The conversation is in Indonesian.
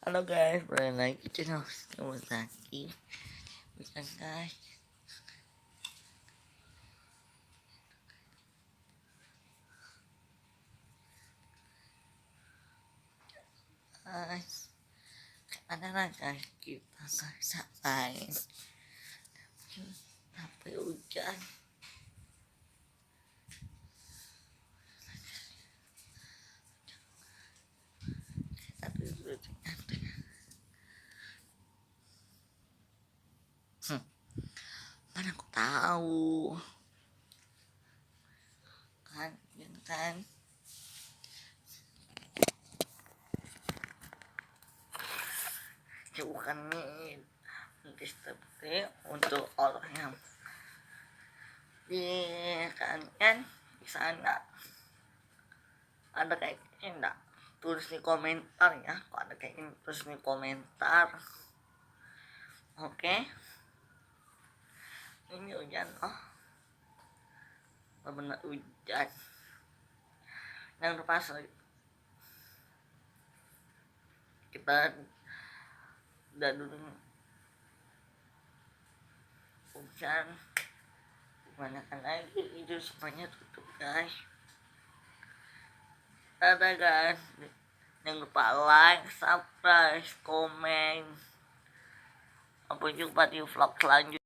Halo guys, balik lagi channel lagi. Bisa guys. Guys, adalah guys kita ngerasain sampai hujan. Tapi mana aku tahu kan, kan bukan nih distribusi untuk orang yang di kan di sana ada kayak gini enggak, tulis di komentar ya kalau ada kayak gini, tulis di komentar. Oke, ini hujan, benar hujan yang lepas kita udah dulu hujan gimana kan lagi, itu semuanya tutup guys. Dadah guys, jangan lupa like, subscribe, komen. Sampai jumpa di vlog selanjutnya.